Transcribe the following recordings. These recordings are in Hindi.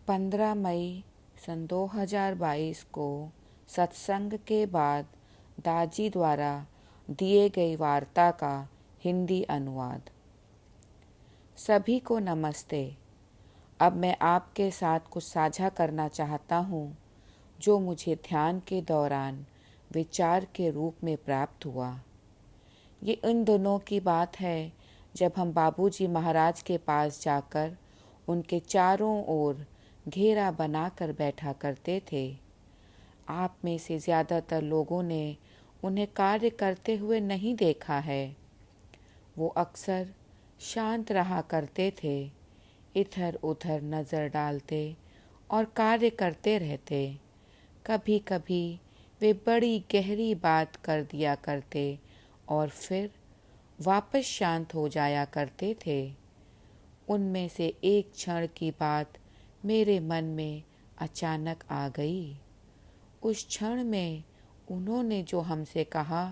15 मई सन 2022 को सत्संग के बाद दाजी द्वारा दिए गई वार्ता का हिंदी अनुवाद। सभी को नमस्ते। अब मैं आपके साथ कुछ साझा करना चाहता हूँ जो मुझे ध्यान के दौरान विचार के रूप में प्राप्त हुआ। ये उन दिनों की बात है जब हम बाबूजी महाराज के पास जाकर उनके चारों ओर घेरा बनाकर बैठा करते थे। आप में से ज़्यादातर लोगों ने उन्हें कार्य करते हुए नहीं देखा है। वो अक्सर शांत रहा करते थे, इधर उधर नज़र डालते और कार्य करते रहते। कभी कभी वे बड़ी गहरी बात कर दिया करते और फिर वापस शांत हो जाया करते थे। उनमें से एक क्षण की बात मेरे मन में अचानक आ गई। उस क्षण में उन्होंने जो हमसे कहा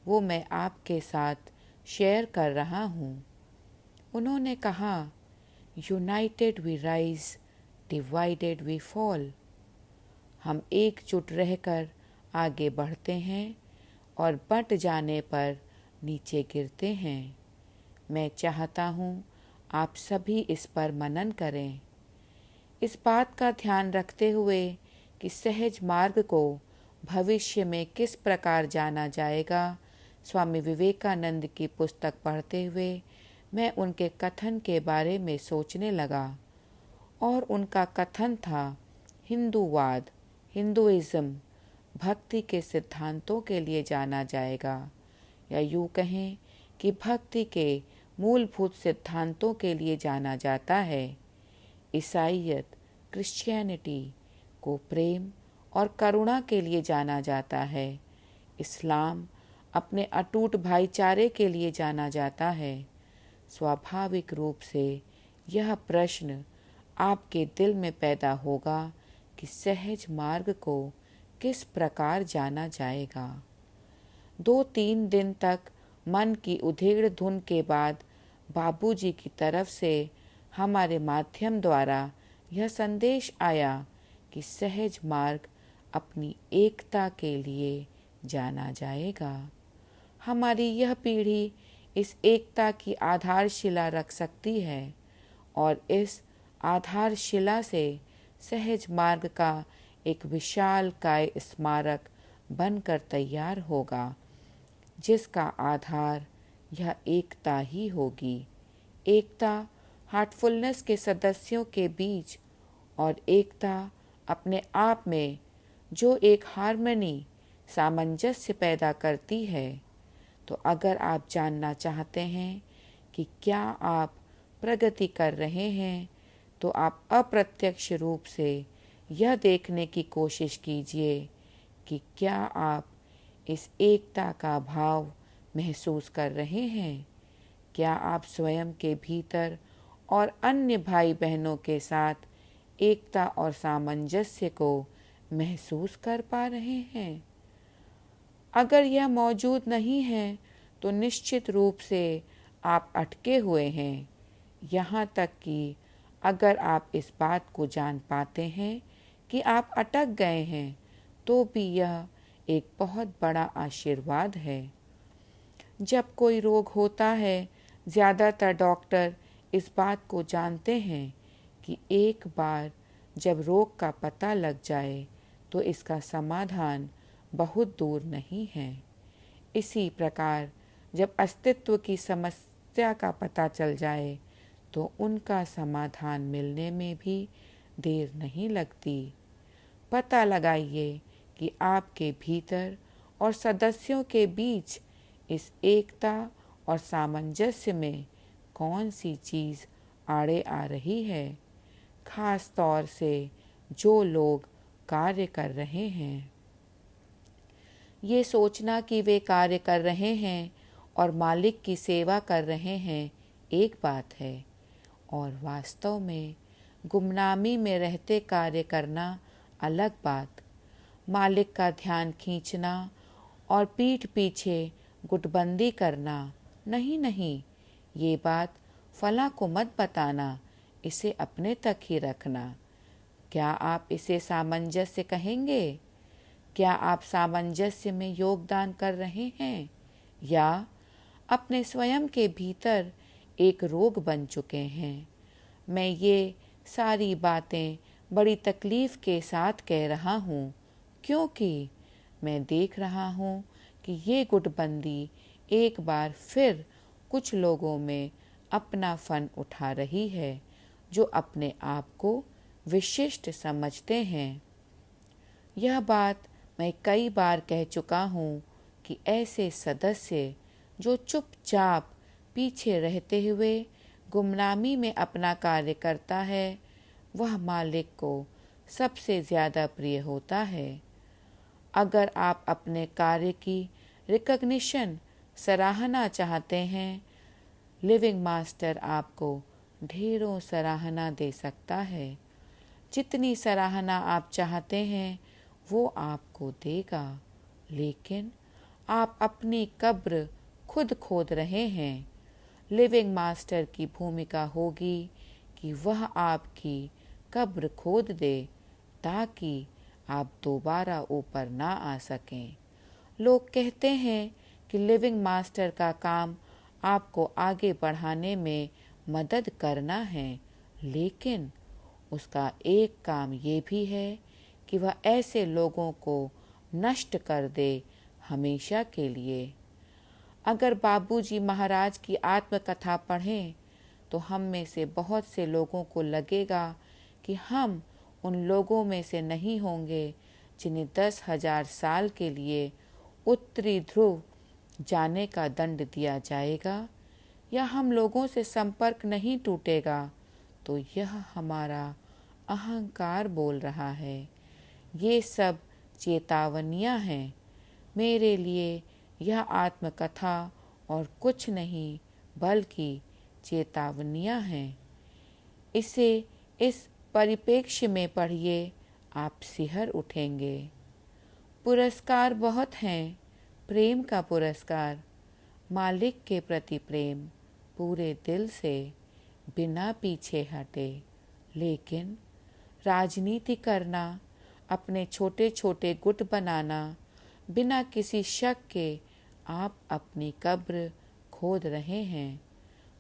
वो मैं आपके साथ शेयर कर रहा हूँ। उन्होंने कहा, united we rise, divided we fall. हम एकजुट रहकर आगे बढ़ते हैं और बंट जाने पर नीचे गिरते हैं। मैं चाहता हूँ आप सभी इस पर मनन करें। इस बात का ध्यान रखते हुए कि सहज मार्ग को भविष्य में किस प्रकार जाना जाएगा, स्वामी विवेकानंद की पुस्तक पढ़ते हुए मैं उनके कथन के बारे में सोचने लगा। और उनका कथन था, हिंदूवाद, हिंदुइज्म भक्ति के सिद्धांतों के लिए जाना जाएगा, या यूँ कहें कि भक्ति के मूलभूत सिद्धांतों के लिए जाना जाता है। ईसाईयत, क्रिश्चियनिटी को प्रेम और करुणा के लिए जाना जाता है। इस्लाम अपने अटूट भाईचारे के लिए जाना जाता है। स्वाभाविक रूप से यह प्रश्न आपके दिल में पैदा होगा कि सहज मार्ग को किस प्रकार जाना जाएगा। 2-3 दिन तक मन की उधेड़ धुन के बाद बाबूजी की तरफ से हमारे माध्यम द्वारा यह संदेश आया कि सहज मार्ग अपनी एकता के लिए जाना जाएगा। हमारी यह पीढ़ी इस एकता की आधारशिला रख सकती है और इस आधारशिला से सहज मार्ग का एक विशालकाय स्मारक बनकर तैयार होगा, जिसका आधार यह एकता ही होगी। एकता हार्टफुलनेस के सदस्यों के बीच और एकता अपने आप में जो एक हार्मनी, सामंजस्य पैदा करती है। तो अगर आप जानना चाहते हैं कि क्या आप प्रगति कर रहे हैं, तो आप अप्रत्यक्ष रूप से यह देखने की कोशिश कीजिए कि क्या आप इस एकता का भाव महसूस कर रहे हैं। क्या आप स्वयं के भीतर और अन्य भाई बहनों के साथ एकता और सामंजस्य को महसूस कर पा रहे हैं। अगर यह मौजूद नहीं है तो निश्चित रूप से आप अटके हुए हैं। यहाँ तक कि अगर आप इस बात को जान पाते हैं कि आप अटक गए हैं, तो भी यह एक बहुत बड़ा आशीर्वाद है। जब कोई रोग होता है, ज़्यादातर डॉक्टर इस बात को जानते हैं कि एक बार जब रोग का पता लग जाए तो इसका समाधान बहुत दूर नहीं है। इसी प्रकार जब अस्तित्व की समस्या का पता चल जाए तो उनका समाधान मिलने में भी देर नहीं लगती। पता लगाइए कि आपके भीतर और सदस्यों के बीच इस एकता और सामंजस्य में कौन सी चीज़ आड़े आ रही है, खास तौर से जो लोग कार्य कर रहे हैं। ये सोचना कि वे कार्य कर रहे हैं और मालिक की सेवा कर रहे हैं एक बात है, और वास्तव में गुमनामी में रहते कार्य करना अलग बात। मालिक का ध्यान खींचना और पीठ पीछे गुटबंदी करना, नहीं नहीं, ये बात फला को मत बताना, इसे अपने तक ही रखना। क्या आप इसे सामंजस्य कहेंगे? क्या आप सामंजस्य में योगदान कर रहे हैं या अपने स्वयं के भीतर एक रोग बन चुके हैं? मैं ये सारी बातें बड़ी तकलीफ के साथ कह रहा हूँ, क्योंकि मैं देख रहा हूँ कि ये गुटबंदी एक बार फिर कुछ लोगों में अपना फन उठा रही है, जो अपने आप को विशिष्ट समझते हैं। यह बात मैं कई बार कह चुका हूँ कि ऐसे सदस्य जो चुपचाप पीछे रहते हुए गुमनामी में अपना कार्य करता है, वह मालिक को सबसे ज़्यादा प्रिय होता है। अगर आप अपने कार्य की रिकग्निशन, सराहना चाहते हैं, लिविंग मास्टर आपको ढेरों सराहना दे सकता है। जितनी सराहना आप चाहते हैं वो आपको देगा, लेकिन आप अपनी कब्र खुद खोद रहे हैं। लिविंग मास्टर की भूमिका होगी कि वह आपकी कब्र खोद दे ताकि आप दोबारा ऊपर ना आ सकें। लोग कहते हैं कि लिविंग मास्टर का काम आपको आगे बढ़ाने में मदद करना है, लेकिन उसका एक काम ये भी है कि वह ऐसे लोगों को नष्ट कर दे हमेशा के लिए। अगर बाबूजी महाराज की आत्मकथा पढ़ें तो हम में से बहुत से लोगों को लगेगा कि हम उन लोगों में से नहीं होंगे जिन्हें 10,000 साल के लिए उत्तरी ध्रुव जाने का दंड दिया जाएगा, या हम लोगों से संपर्क नहीं टूटेगा, तो यह हमारा अहंकार बोल रहा है। ये सब चेतावनियाँ हैं। मेरे लिए यह आत्मकथा और कुछ नहीं बल्कि चेतावनियाँ हैं। इसे इस परिप्रेक्ष्य में पढ़िए, आप सिहर उठेंगे। पुरस्कार बहुत हैं। प्रेम का पुरस्कार, मालिक के प्रति प्रेम पूरे दिल से, बिना पीछे हटे। लेकिन राजनीति करना, अपने छोटे छोटे गुट बनाना, बिना किसी शक के आप अपनी कब्र खोद रहे हैं।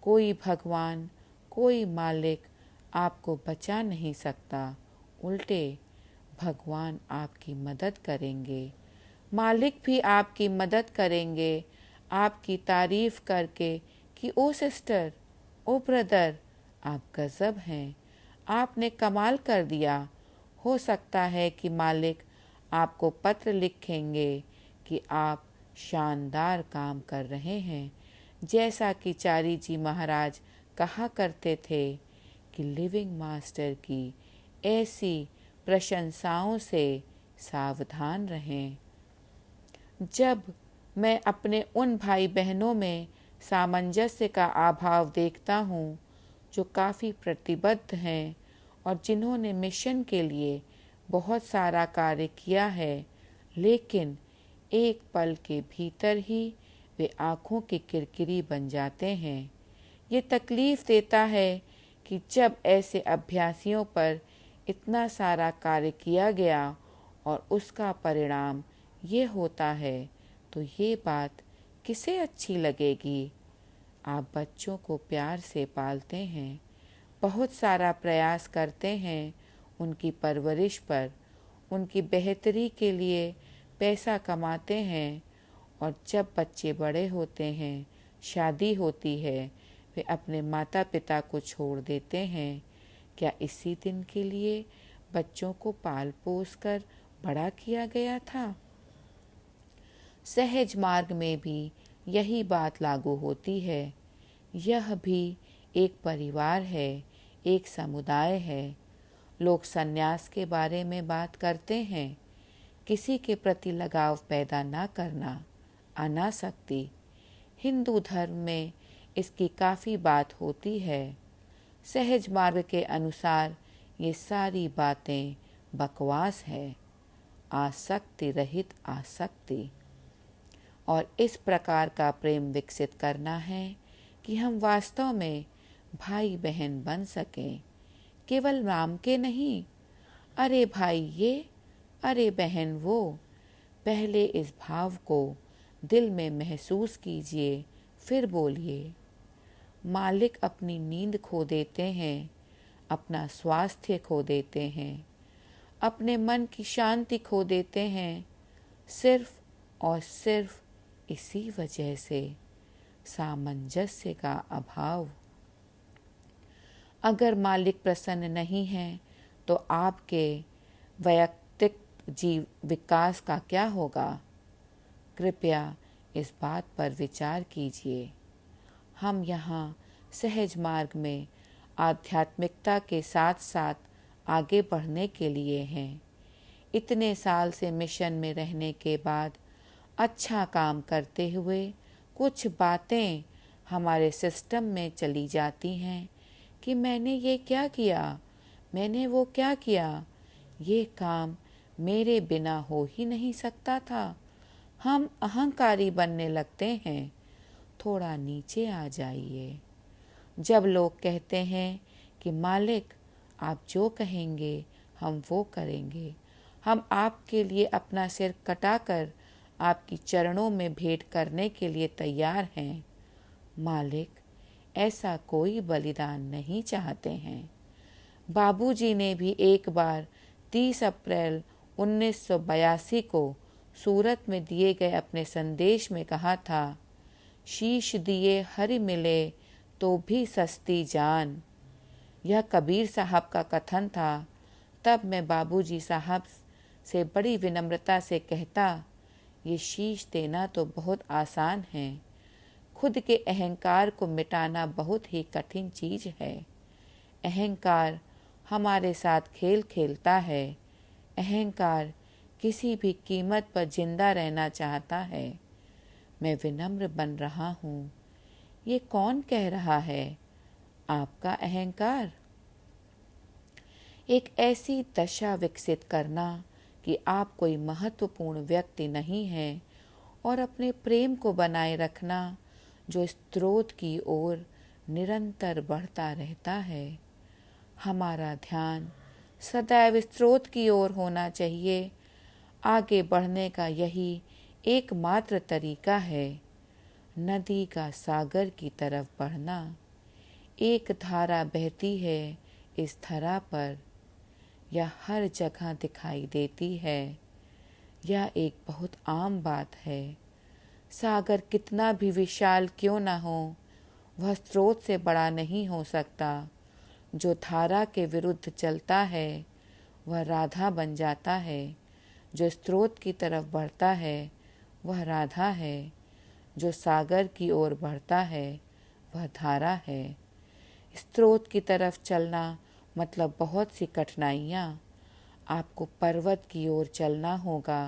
कोई भगवान, कोई मालिक आपको बचा नहीं सकता। उल्टे भगवान आपकी मदद करेंगे, मालिक भी आपकी मदद करेंगे, आपकी तारीफ करके कि ओ सिस्टर, ओ ब्रदर, आप गजब हैं, आपने कमाल कर दिया। हो सकता है कि मालिक आपको पत्र लिखेंगे कि आप शानदार काम कर रहे हैं। जैसा कि चारी जी महाराज कहा करते थे कि लिविंग मास्टर की ऐसी प्रशंसाओं से सावधान रहें। जब मैं अपने उन भाई बहनों में सामंजस्य का अभाव देखता हूँ जो काफ़ी प्रतिबद्ध हैं और जिन्होंने मिशन के लिए बहुत सारा कार्य किया है, लेकिन एक पल के भीतर ही वे आँखों की किरकिरी बन जाते हैं। ये तकलीफ़ देता है कि जब ऐसे अभ्यासियों पर इतना सारा कार्य किया गया और उसका परिणाम ये होता है, तो ये बात किसे अच्छी लगेगी। आप बच्चों को प्यार से पालते हैं, बहुत सारा प्रयास करते हैं उनकी परवरिश पर, उनकी बेहतरी के लिए पैसा कमाते हैं, और जब बच्चे बड़े होते हैं, शादी होती है, वे अपने माता पिता को छोड़ देते हैं। क्या इसी दिन के लिए बच्चों को पाल पोस कर बड़ा किया गया था? सहज मार्ग में भी यही बात लागू होती है। यह भी एक परिवार है, एक समुदाय है। लोग संन्यास के बारे में बात करते हैं। किसी के प्रति लगाव पैदा ना करना, अनासक्ति। हिंदू धर्म में इसकी काफ़ी बात होती है। सहज मार्ग के अनुसार ये सारी बातें बकवास है। आसक्ति रहित आसक्ति, और इस प्रकार का प्रेम विकसित करना है कि हम वास्तव में भाई बहन बन सकें, केवल राम के नहीं, अरे भाई ये, अरे बहन वो। पहले इस भाव को दिल में महसूस कीजिए, फिर बोलिए। मालिक अपनी नींद खो देते हैं, अपना स्वास्थ्य खो देते हैं, अपने मन की शांति खो देते हैं, सिर्फ और सिर्फ इसी वजह से, सामंजस्य का अभाव। अगर मालिक प्रसन्न नहीं है तो आपके वैयक्तिक विकास का क्या होगा? कृपया इस बात पर विचार कीजिए। हम यहाँ सहज मार्ग में आध्यात्मिकता के साथ साथ आगे बढ़ने के लिए हैं। इतने साल से मिशन में रहने के बाद अच्छा काम करते हुए कुछ बातें हमारे सिस्टम में चली जाती हैं कि मैंने ये क्या किया, मैंने वो क्या किया, ये काम मेरे बिना हो ही नहीं सकता था। हम अहंकारी बनने लगते हैं। थोड़ा नीचे आ जाइए। जब लोग कहते हैं कि मालिक आप जो कहेंगे हम वो करेंगे, हम आपके लिए अपना सिर कटाकर आपकी चरणों में भेंट करने के लिए तैयार हैं। मालिक ऐसा कोई बलिदान नहीं चाहते हैं। बाबूजी ने भी एक बार 30 अप्रैल 1982 को सूरत में दिए गए अपने संदेश में कहा था, शीश दिए हरि मिले तो भी सस्ती जान। यह कबीर साहब का कथन था। तब मैं बाबूजी साहब से बड़ी विनम्रता से कहता, ये शीश देना तो बहुत आसान है, खुद के अहंकार को मिटाना बहुत ही कठिन चीज है। अहंकार हमारे साथ खेल खेलता है। अहंकार किसी भी कीमत पर जिंदा रहना चाहता है। मैं विनम्र बन रहा हूँ। ये कौन कह रहा है? आपका अहंकार। एक ऐसी दशा विकसित करना कि आप कोई महत्वपूर्ण व्यक्ति नहीं हैं और अपने प्रेम को बनाए रखना जो स्रोत की ओर निरंतर बढ़ता रहता है। हमारा ध्यान सदैव स्रोत की ओर होना चाहिए। आगे बढ़ने का यही एकमात्र तरीका है। नदी का सागर की तरफ बढ़ना। एक धारा बहती है इस धरा पर, यह हर जगह दिखाई देती है। यह एक बहुत आम बात है। सागर कितना भी विशाल क्यों न हो, वह स्रोत से बड़ा नहीं हो सकता। जो धारा के विरुद्ध चलता है वह राधा बन जाता है। जो स्रोत की तरफ बढ़ता है वह राधा है। जो सागर की ओर बढ़ता है वह धारा है। स्रोत की तरफ चलना मतलब बहुत सी कठिनाइयाँ। आपको पर्वत की ओर चलना होगा,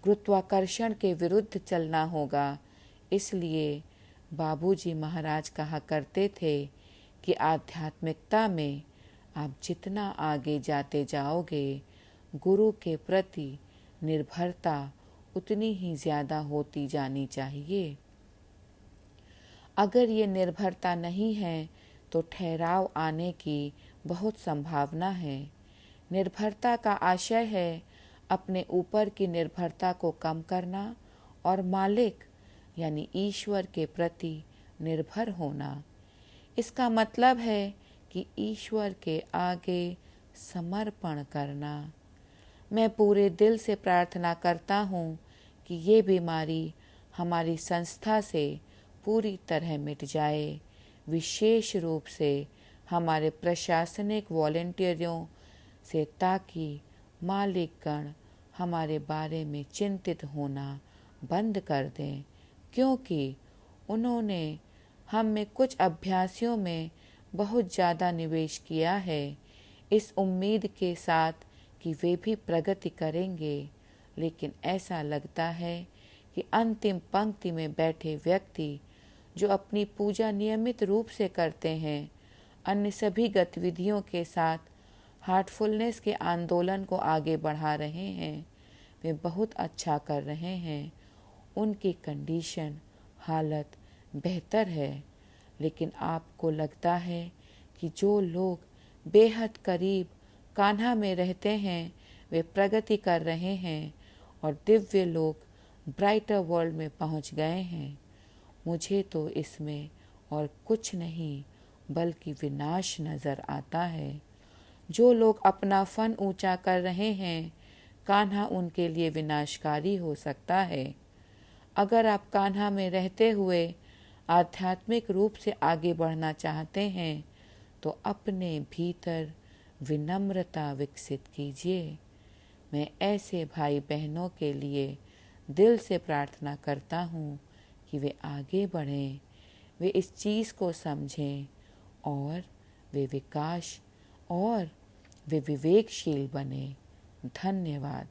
गुरुत्वाकर्षण के विरुद्ध चलना होगा। इसलिए बाबूजी महाराज कहा करते थे कि आध्यात्मिकता में आप जितना आगे जाते जाओगे, गुरु के प्रति निर्भरता उतनी ही ज़्यादा होती जानी चाहिए। अगर ये निर्भरता नहीं है तो ठहराव आने की बहुत संभावना है। निर्भरता का आशय है अपने ऊपर की निर्भरता को कम करना और मालिक यानी ईश्वर के प्रति निर्भर होना। इसका मतलब है कि ईश्वर के आगे समर्पण करना। मैं पूरे दिल से प्रार्थना करता हूँ कि ये बीमारी हमारी संस्था से पूरी तरह मिट जाए, विशेष रूप से हमारे प्रशासनिक वॉलंटियरों से, ताकि मालिकगण हमारे बारे में चिंतित होना बंद कर दें, क्योंकि उन्होंने हम में कुछ अभ्यासियों में बहुत ज़्यादा निवेश किया है, इस उम्मीद के साथ कि वे भी प्रगति करेंगे। लेकिन ऐसा लगता है कि अंतिम पंक्ति में बैठे व्यक्ति जो अपनी पूजा नियमित रूप से करते हैं, अन्य सभी गतिविधियों के साथ हार्टफुलनेस के आंदोलन को आगे बढ़ा रहे हैं, वे बहुत अच्छा कर रहे हैं। उनकी कंडीशन, हालत बेहतर है। लेकिन आपको लगता है कि जो लोग बेहद करीब कान्हा में रहते हैं वे प्रगति कर रहे हैं और दिव्य लोक ब्राइटर वर्ल्ड में पहुंच गए हैं। मुझे तो इसमें और कुछ नहीं बल्कि विनाश नजर आता है। जो लोग अपना फन ऊंचा कर रहे हैं, कान्हा उनके लिए विनाशकारी हो सकता है। अगर आप कान्हा में रहते हुए आध्यात्मिक रूप से आगे बढ़ना चाहते हैं तो अपने भीतर विनम्रता विकसित कीजिए। मैं ऐसे भाई बहनों के लिए दिल से प्रार्थना करता हूँ कि वे आगे बढ़ें, वे इस चीज़ को समझें और वे विवेकशील बने। धन्यवाद।